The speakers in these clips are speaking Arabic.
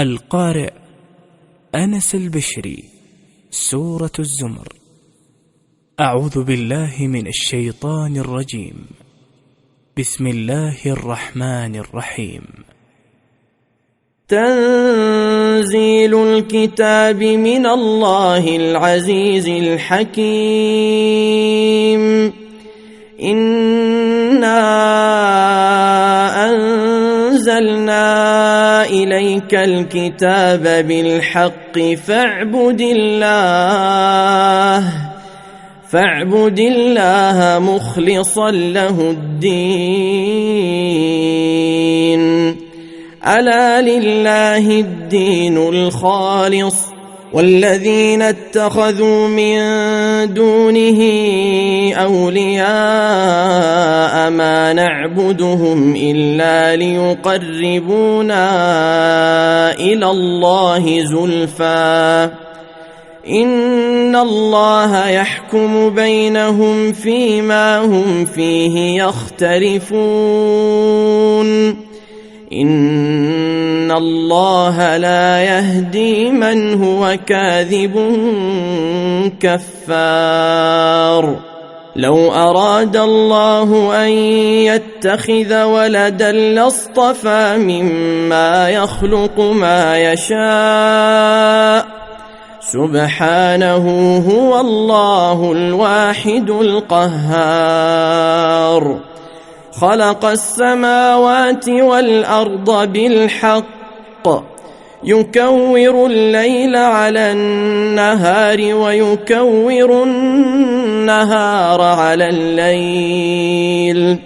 القارئ أنس البشري. سورة الزمر. أعوذ بالله من الشيطان الرجيم. بسم الله الرحمن الرحيم. تنزيل الكتاب من الله العزيز الحكيم. إنا أنزلنا إليك الكتاب بالحق فاعبد الله مخلصا له الدين. ألا لله الدين الخالص والذين اتخذوا من دونه أولياء ما نعبدهم إلا ليقربونا إلى الله زلفى إن الله يحكم بينهم فيما هم فيه يختلفون. إن الله لا يهدي من هو كاذب كفار. لو أراد الله أن يتخذ ولدا لاصطفى مما يخلق ما يشاء سبحانه هو الله الواحد القهار. خلق السماوات والأرض بالحق يكور الليل على النهار ويكور النهار على الليل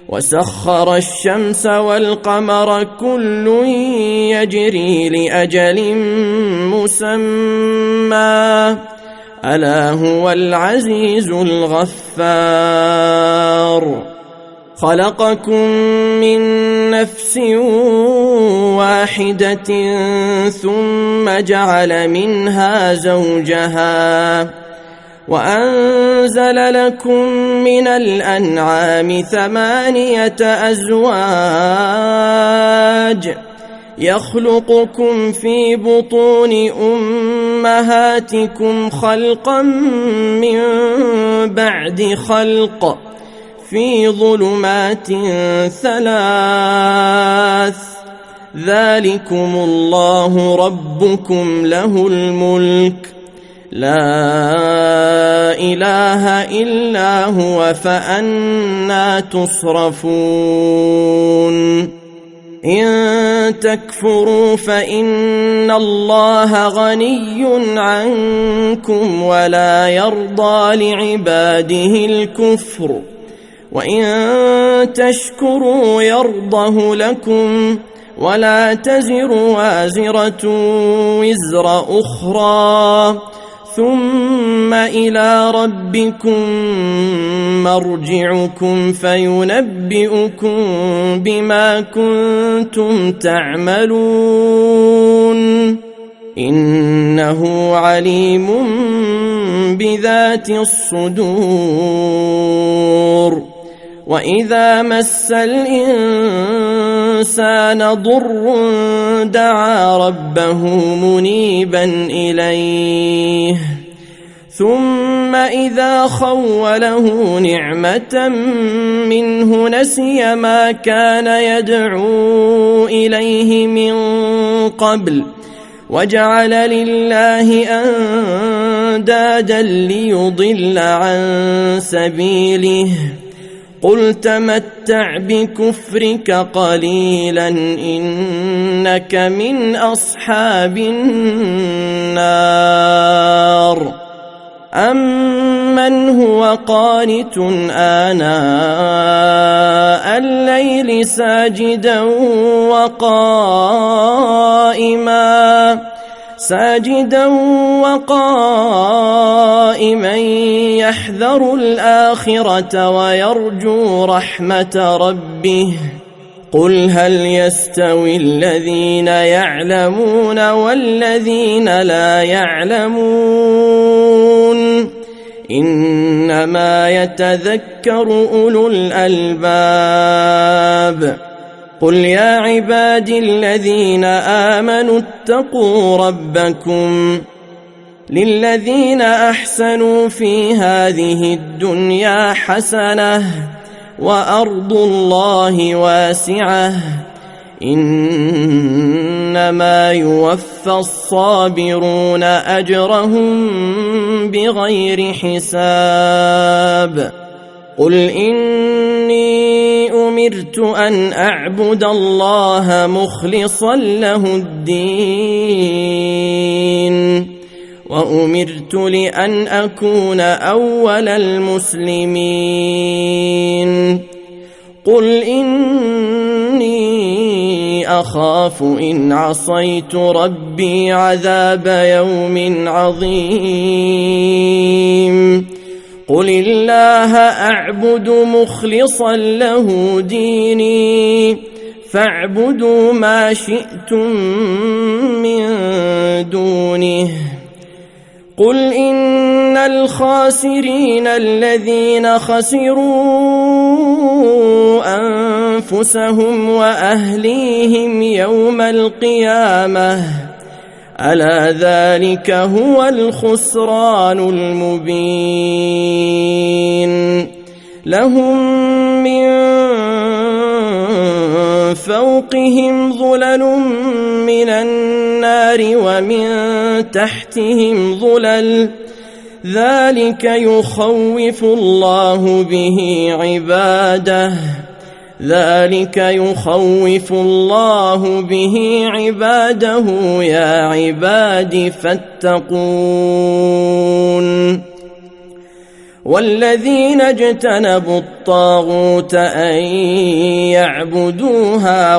وسخر الشمس والقمر كل يجري لأجل مسمى ألا هو العزيز الغفار. خلقكم من نفس واحدة ثم جعل منها زوجها وأنزل لكم من الأنعام 8 أزواج يخلقكم في بطون أمهاتكم خلقا من بعد خلق في ظلمات 3 ذلكم الله ربكم له الملك لا إله إلا هو فأنى تصرفون. إن تكفروا فإن الله غني عنكم ولا يرضى لعباده الكفر وإن تشكروا يرضه لكم ولا تزر وازرة وزر أخرى ثم إلى ربكم مرجعكم فينبئكم بما كنتم تعملون إنه عليم بذات الصدور. وإذا مس الإنسان ضر دعا ربه منيبا إليه ثم إذا خوله نعمة منه نسي ما كان يدعو إليه من قبل وجعل لله أندادا ليضل عن سبيله قل تمتع بكفرك قليلا إنك من أصحاب النار. أمن هو قانت آناء الليل ساجدا وقائما يحذر الآخرة ويرجو رحمة ربه قل هل يستوي الذين يعلمون والذين لا يعلمون إنما يتذكر أولو الألباب. قل يا عبادي الذين آمنوا اتقوا ربكم للذين أحسنوا في هذه الدنيا حسنة وأرض الله واسعة إنما يوفى الصابرون أجرهم بغير حساب قل إني أمرت أن أعبد الله مخلصا له الدين وأمرت لأن أكون أول المسلمين قل إني أخاف إن عصيت ربي عذاب يوم عظيم قل الله أعبد مخلصا له ديني فاعبدوا ما شئتم من دونه قل إن الخاسرين الذين خسروا أنفسهم وأهليهم يوم القيامة ألا ذلك هو الخسران المبين لهم من فوقهم ظلل من النار ومن تحتهم ظلل ذلك يخوف الله به عباده يا عباد فاتقون والذين اجتنبوا الطاغوت أن يعبدوها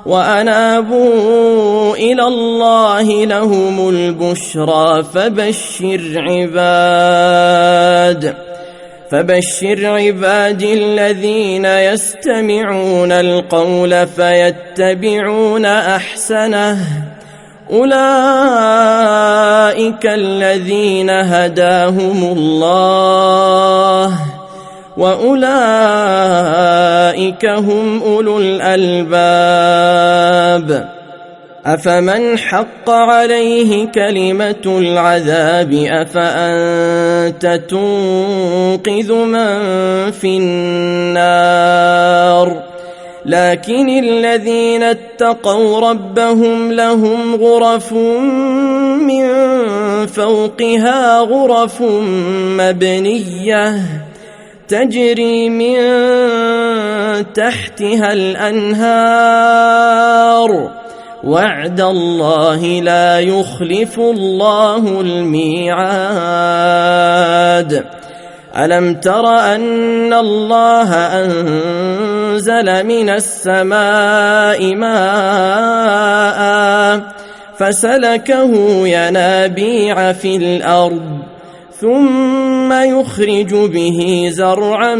وأنابوا إلى الله لهم البشرى فبشر عبادي الذين يستمعون القول فيتبعون أحسنه أولئك الذين هداهم الله وأولئك هم أولو الألباب أفمن حق عليه كلمة العذاب أفأنت تنقذ من في النار لكن الذين اتقوا ربهم لهم غرف من فوقها غرف مبنية تجري من تحتها الأنهار وعد الله لا يخلف الله الميعاد ألم تر أن الله أنزل من السماء ماء فسلكه ينابيع في الأرض ثم يخرج به زرعا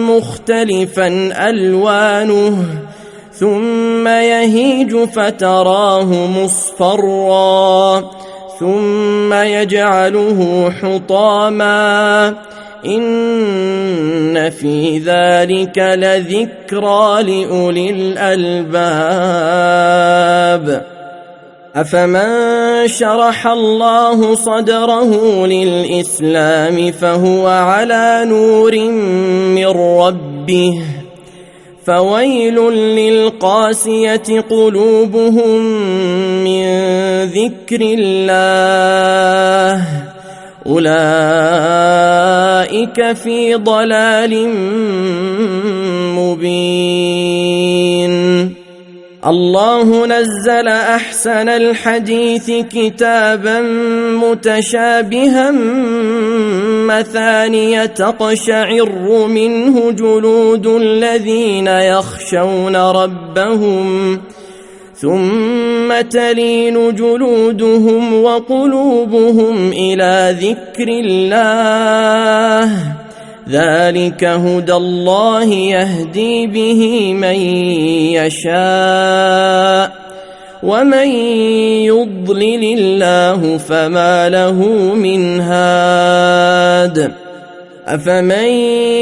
مختلفا ألوانه ثم يهيج فتراه مصفرا ثم يجعله حطاما إن في ذلك لذكرى لأولي الألباب أفمن شرح الله صدره للإسلام فهو على نور من ربه فويل للقاسية قلوبهم من ذكر الله أولئك في ضلال مبين الله نزل أحسن الحديث كتابا متشابها مثانية تقشعر منه جلود الذين يخشون ربهم ثم تلين جلودهم وقلوبهم إلى ذكر الله ذلك هدى الله يهدي به من يشاء ومن يضلل الله فما له من هاد أفمن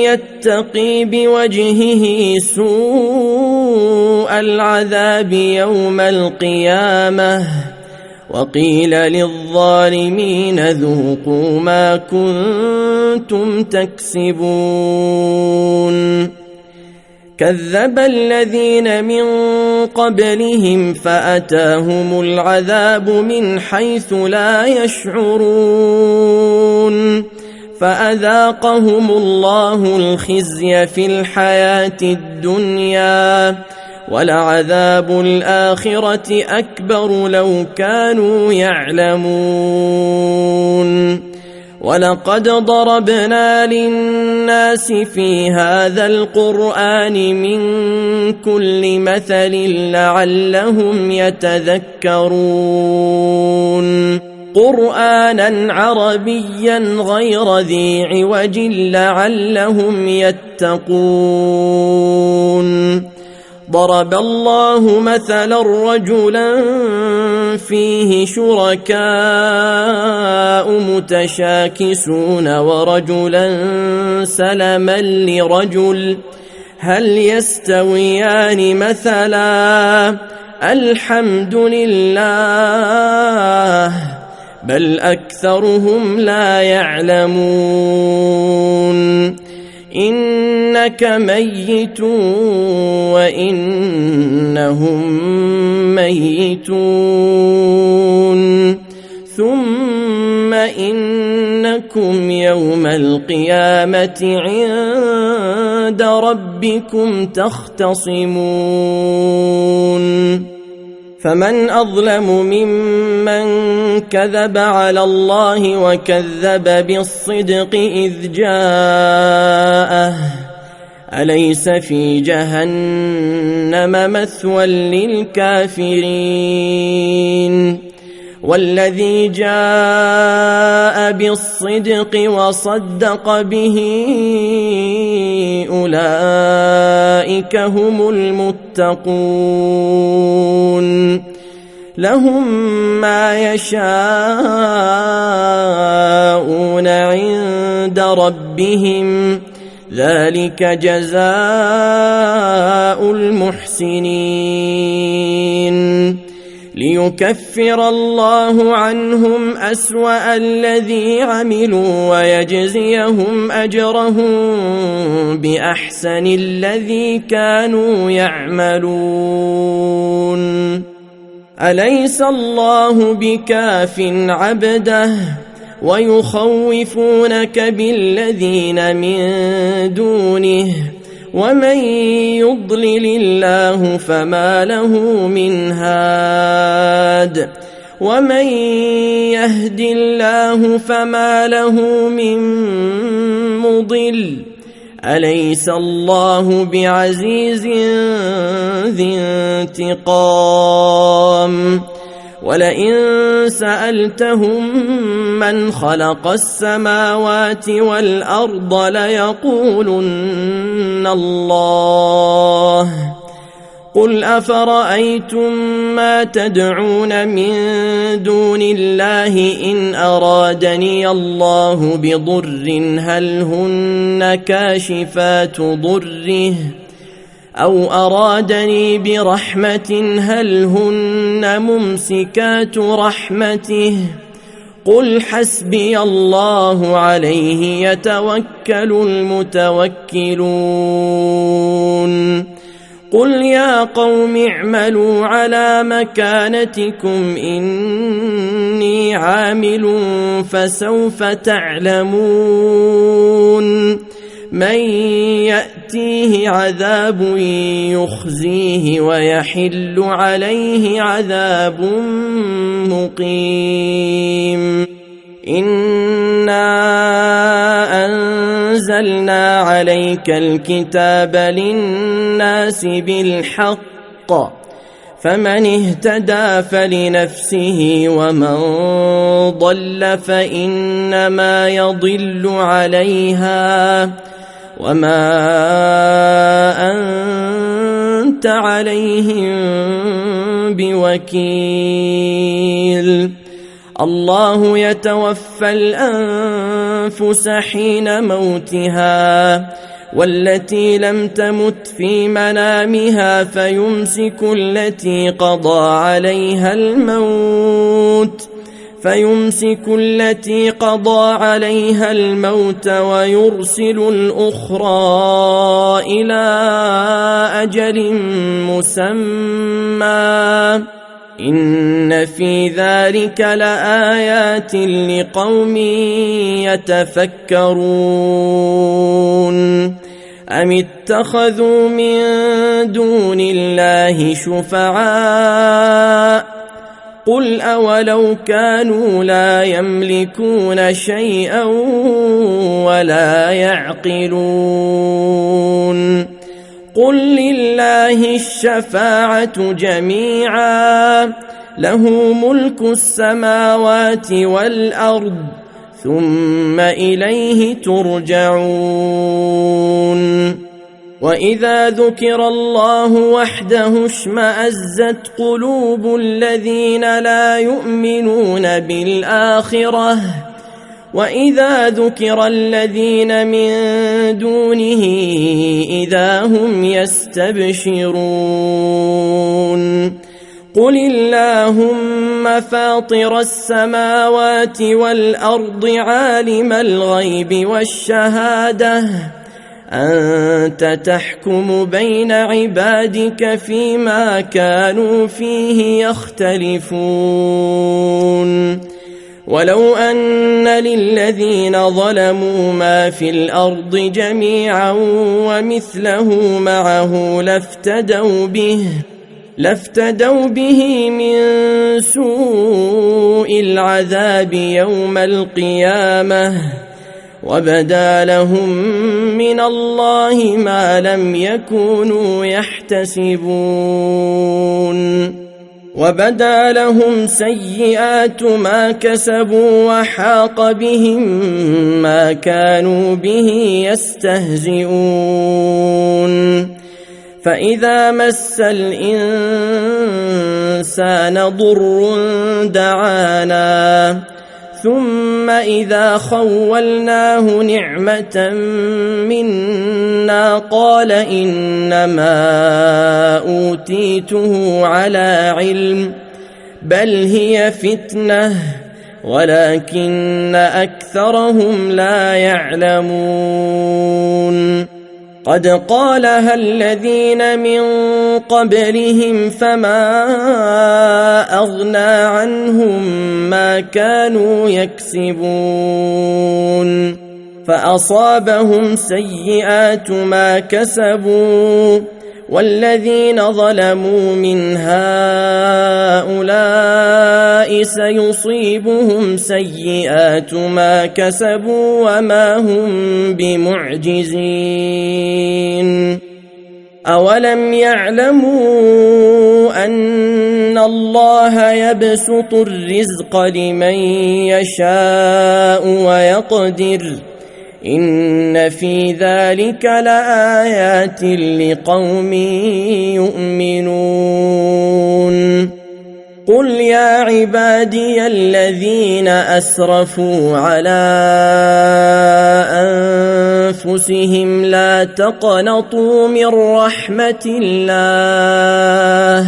يتقي بوجهه سوء العذاب يوم القيامة وقيل للظالمين ذوقوا ما كنتم تكسبون كذب الذين من قبلهم فأتاهم العذاب من حيث لا يشعرون فأذاقهم الله الخزي في الحياة الدنيا ولعذاب الآخرة أكبر لو كانوا يعلمون ولقد ضربنا للناس في هذا القرآن من كل مثل لعلهم يتذكرون قرآنا عربيا غير ذي عوج لعلهم يتقون ضرب الله مثلا رجلا فيه شركاء متشاكسون ورجلا سلما لرجل هل يستويان مثلا الحمد لله بل أكثرهم لا يعلمون إنك ميت وإنهم ميتون ثم إنكم يوم القيامة عند ربكم تختصمون فمن أظلم ممن كذب على الله وكذب بالصدق إذ جاءه أليس في جهنم مثوى للكافرين والذي جاء بالصدق وصدق به أولئك هم المتقون لهم ما يشاءون عند ربهم ذلك جزاء المحسنين ليكفر الله عنهم أسوأ الذي عملوا ويجزيهم أجرهم بأحسن الذي كانوا يعملون أليس الله بكاف عبده ويخوفونك بالذين من دونه ومن يضلل الله فما له من هاد ومن يهد الله فما له من مضل أليس الله بعزيز ذي انتقام ولئن سألتهم من خلق السماوات والأرض ليقولن الله قل أفرأيتم ما تدعون من دون الله إن أرادني الله بضر هل هن كاشفات ضره أو أرادني برحمة هل هن ممسكات رحمته قل حسبي الله عليه يتوكل المتوكلون قل يا قوم اعملوا على مكانتكم إني عامل فسوف تعلمون من يأتيه عذاب يخزيه ويحل عليه عذاب مقيم إنا أنزلنا عليك الكتاب للناس بالحق فمن اهتدى فلنفسه ومن ضل فإنما يضل عليها وما أنت عليهم بوكيل الله يتوفى الأنفس حين موتها والتي لم تمت في منامها فيمسك التي قضى عليها الموت ويرسل الأخرى إلى أجل مسمى إن في ذلك لآيات لقوم يتفكرون أم اتخذوا من دون الله شفعاء قل أولو كانوا لا يملكون شيئا ولا يعقلون قل لله الشفاعة جميعا له ملك السماوات والأرض ثم إليه ترجعون وإذا ذكر الله وحده اشمأزت قلوب الذين لا يؤمنون بالآخرة وإذا ذكر الذين من دونه إذا هم يستبشرون قل اللهم فاطر السماوات والأرض عالم الغيب والشهادة أنت تحكم بين عبادك فيما كانوا فيه يختلفون ولو أن للذين ظلموا ما في الأرض جميعا ومثله معه لافتدوا به من سوء العذاب يوم القيامة وبدا لهم من الله ما لم يكونوا يحتسبون وبدا لهم سيئات ما كسبوا وحاق بهم ما كانوا به يستهزئون فإذا مس الإنسان ضر دعانا ثم إذا خولناه نعمة منا قال إنما أوتيته على علم بل هي فتنة ولكن أكثرهم لا يعلمون قد قالها الذين من قبلهم فما أغنى عنهم ما كانوا يكسبون فأصابهم سيئات ما كسبوا والذين ظلموا من هؤلاء سيصيبهم سيئات ما كسبوا وما هم بمعجزين أولم يعلموا أن الله يبسط الرزق لمن يشاء ويقدر إن في ذلك لآيات لقوم يؤمنون قل يا عبادي الذين أسرفوا على أنفسهم لا تقنطوا من رحمة الله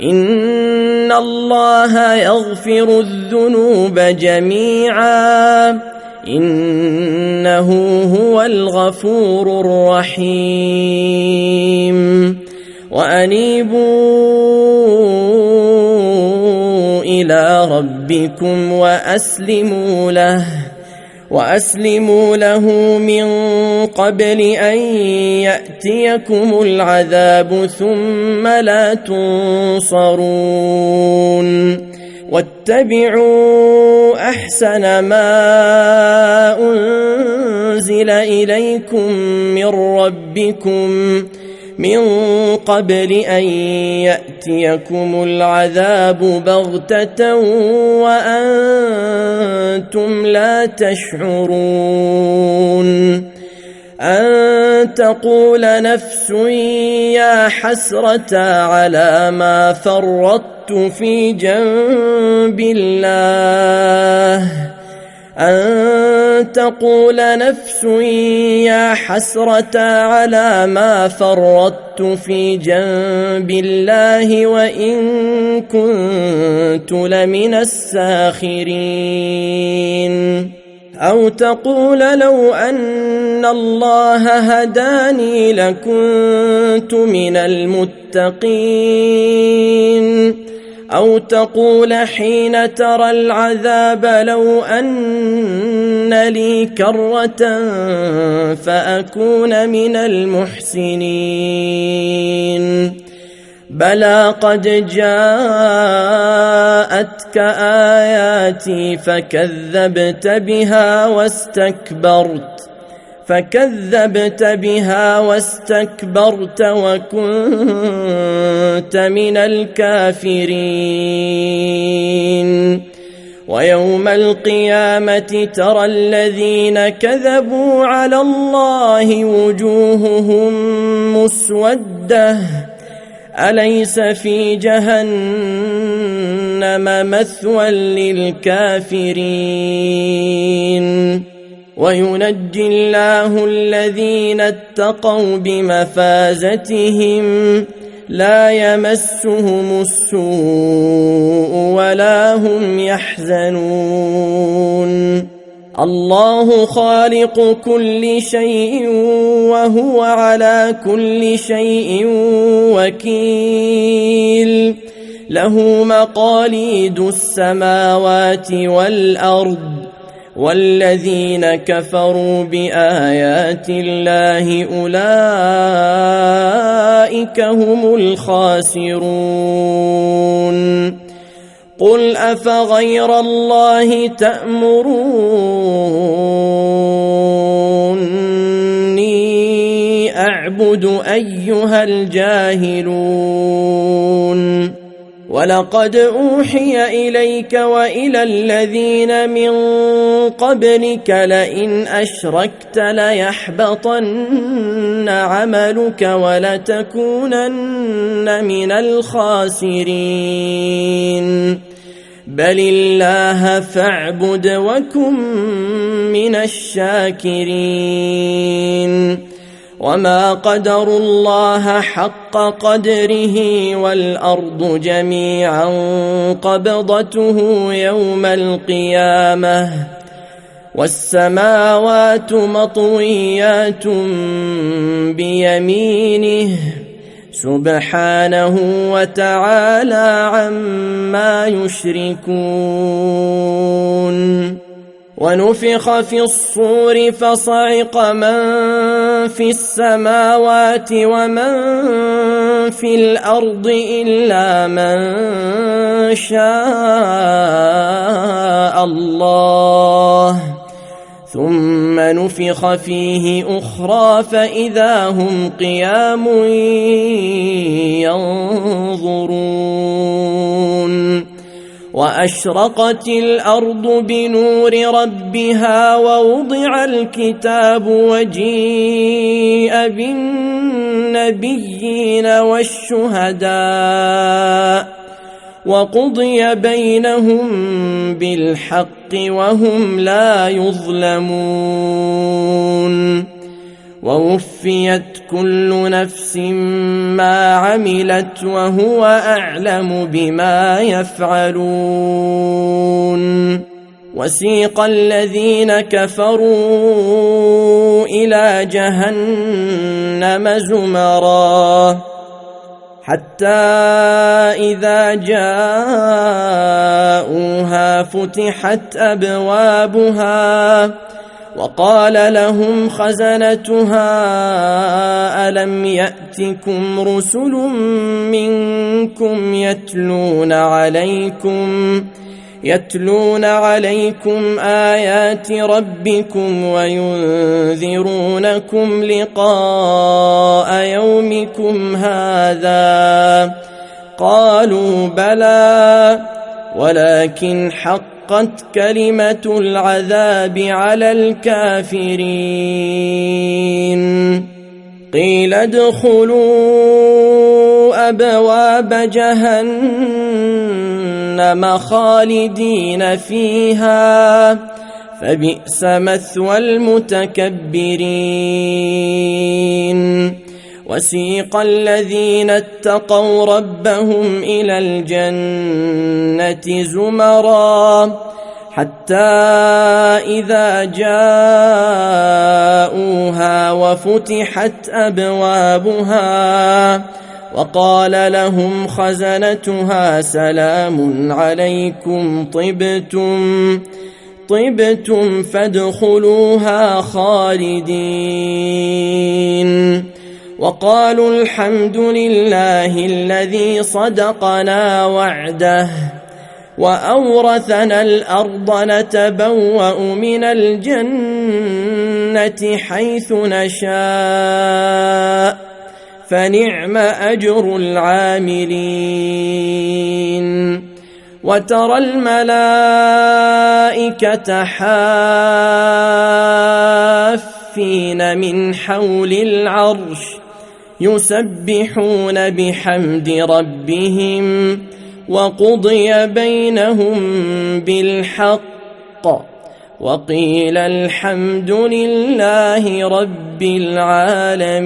إن الله يغفر الذنوب جميعا إنه هو الغفور الرحيم وأنيبوا إلى ربكم وأسلموا له من قبل أن يأتيكم العذاب ثم لا تنصرون واتبعوا أحسن ما أنزل إليكم من ربكم من قبل أن يأتيكم العذاب بغتة وأنتم لا تشعرون أن تقول نفس يا حسرة على ما فرطت في جنب الله أن تقول نفس يا حسرة على ما فرطت في جنب الله وإن كنت لمن الساخرين أو تقول لو أن الله هداني لكنت من المتقين أو تقول حين ترى العذاب لو أن لي كرة فأكون من المحسنين بلى قد جاءتك آياتي فكذبت بها واستكبرت وكنت من الكافرين ويوم القيامة ترى الذين كذبوا على الله وجوههم مسودة أليس في جهنم مثوى للكافرين وينجي الله الذين اتقوا بمفازتهم لا يمسهم السوء ولا هم يحزنون الله خالق كل شيء وهو على كل شيء وكيل له مقاليد السماوات والأرض والذين كفروا بآيات الله أولئك هم الخاسرون قل أفغير الله تأمروني أعبد أيها الجاهلون ولقد أوحي إليك وإلى الذين من قبلك لئن أشركت ليحبطن عملك ولتكونن من الخاسرين بل الله فاعبد وكن من الشاكرين وما قدروا الله حق قدره والأرض جميعا قبضته يوم القيامة والسماوات مطويات بيمينه سبحانه وتعالى عما يشركون ونفخ في الصور فصعق من في السماوات ومن في الأرض إلا من شاء الله ثم نفخ فيه أخرى فإذا هم قيام ينظرون وأشرقت الأرض بنور ربها ووضع الكتاب وجيء بالنبيين والشهداء وقضي بينهم بالحق وهم لا يظلمون ووفيت كل نفس ما عملت وهو أعلم بما يفعلون وسيق الذين كفروا إلى جهنم زمرا حتى إذا جاءوها فتحت أبوابها وقال لهم خزنتها ألم يأتكم رسل منكم يتلون عليكم آيات ربكم وينذرونكم لقاء يومكم هذا قالوا بلى ولكن حقت كلمة العذاب على الكافرين قيل ادخلوا أبواب جهنم خالدين فيها فبئس مثوى المتكبرين وسيق الذين اتقوا ربهم إلى الجنة زمرا حتى إذا جاءوها وفتحت أبوابها وقال لهم خزنتها سلام عليكم طبتم فادخلوها خالدين وقالوا الحمد لله الذي صدقنا وعده وأورثنا الأرض نتبوأ من الجنة حيث نشاء فنعم أجر العاملين وترى الملائكة حافين من حول العرش يسبحون بحمد ربهم وقضي بينهم بالحق وقيل الحمد لله رب العالمين.